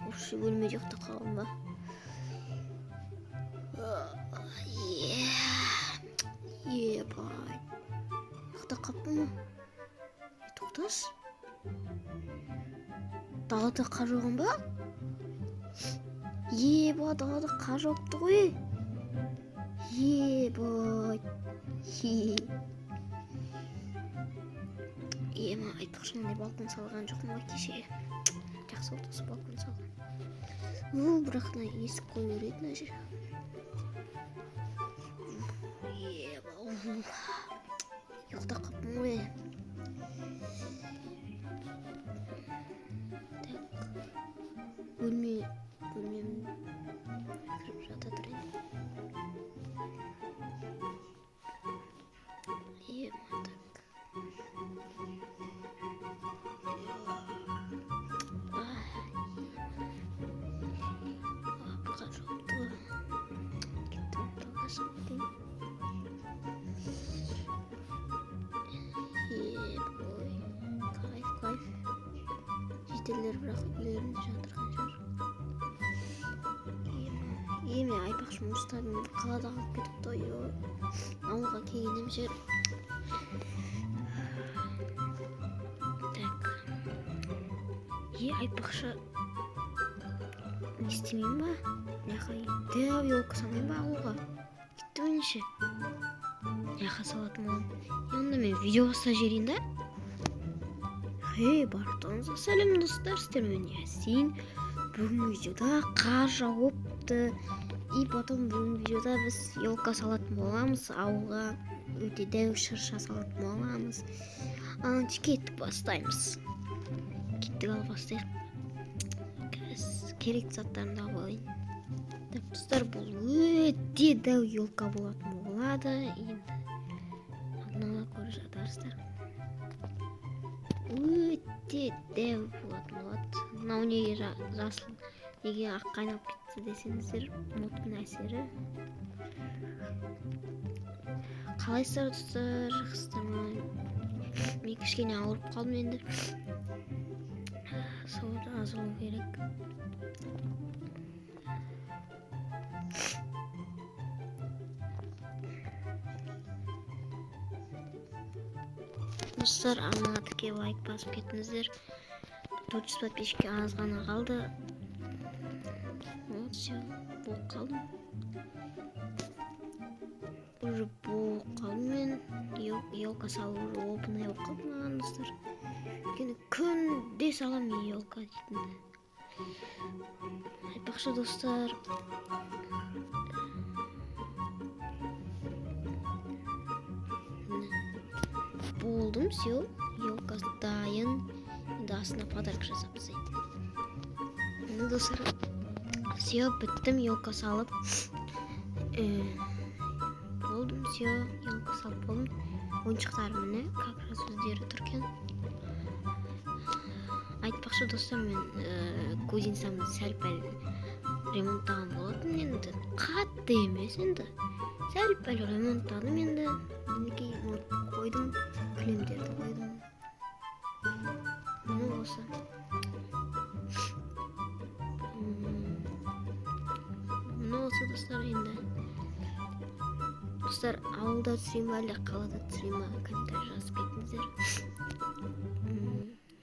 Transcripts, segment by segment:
Осы бөлме жақта қалған ба? Бай. Жақта қаппын ма? Тоқтас. Далада қар жауған ба? Далада қар жауыпты ғой. Бай. Айтпақшы мындай балкон салған жоқпын ғой кеше. Жақсы болды осы балкон салған. Бірақ есік қой береді мына жер. Ұйықта қаппын ғой. Бөлмем кіріп жата тұрайын. Жетелер бірақ үйлерінде жатырған жер. Айтпақшы мұстарын қалада қалып кетіпті. Ауылға келгенем жер. Айтпақшы не істемейін ба? Дәу елка салайын ба ауылға? Кетті ойыншы. Яқа салатын болам. Онда мен видео баста жерейін да? Барлықтарыңызға сәлем достар, сіздермен Ясин. Бүгін видеода қар жауыпты. Потом бүгін видеода біз елка салатын боламыз. Ауылға өте дәу шырша салатын боламыз. Кеттік бастаймыз. Кеттік ал бастайық. Керек заттарымды алып алайын. Достар, бұл өте дәу елка болатын болады. Енді алдын көріп жатарсыздар. Өте дәу болатын болады. Мынау неге жасыл, неге ақ қайнап кетті десеңіздер, ұмыттың әсері. Қалайсыздар достар, жақсыздар ма? Мен кішкене ауырып қалдым енді. Сауыт аз болу керек. Достар, ана тіке лайк басып кетіңіздер. 400 подписчикке аз ғана қалды. Все, болып қалдым. Уже болып қалдым мен. Елка салу опынай болып қалдым маған достар. Күнде салам мен елка дейтінді. Айтпақшы достар. Болдым, все, елка дайын. Енді астына подарок жасап тастайды. Енді достар, все, біттім, елка салып. Болдым, все, елка салып болдым. Ойыншықтар міне, как раз өздері тұр екен. Айтпақшы достар, мен кузинсамды сәл-пәл ремонттаған болатын. Енді қатты емес, енді сәл-пәл ремонттадым енді. Мінекей қойдым, кілемдерді қойдым. Міне осы. Міне осы достар енді. Достар, ауылда түсірейін ба, әлде қалада түсірейін ба, комментарий жазып кетіңіздер.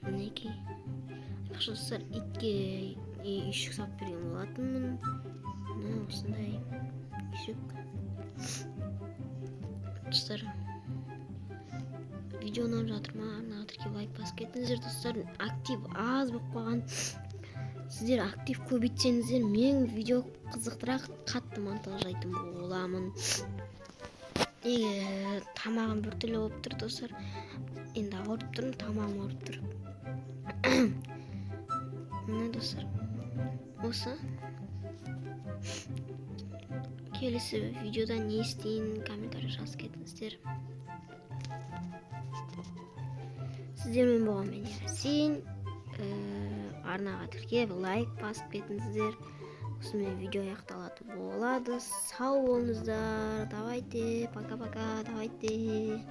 Мінекей. Айтпақшы достар, итке үйшік салып берген болатынмын. Міне осындай үйшік. Достар, видео ұнап жатыр ма? Артыққа лайк басып кетіңіздер достар. Актив аз болып қалған. Сіздер актив көбейтсеңіздер, мен видео қызықтырақ қатты монтаждайтын боламын. Тамағым біртүрлі болып тұр достар. Енді ауырып тұрмын, тамағым ауырып тұр. Міне достар, осы. Келесі видеода не істейін, комментарий жазып кетіңіздер. Сіздермен болған мен Ясин. Арнаға тіркеп лайк басып кетіңіздер. осымен видео аяқталатын болады. Сау болыңыздар. Давайте, пока-пока, давайте.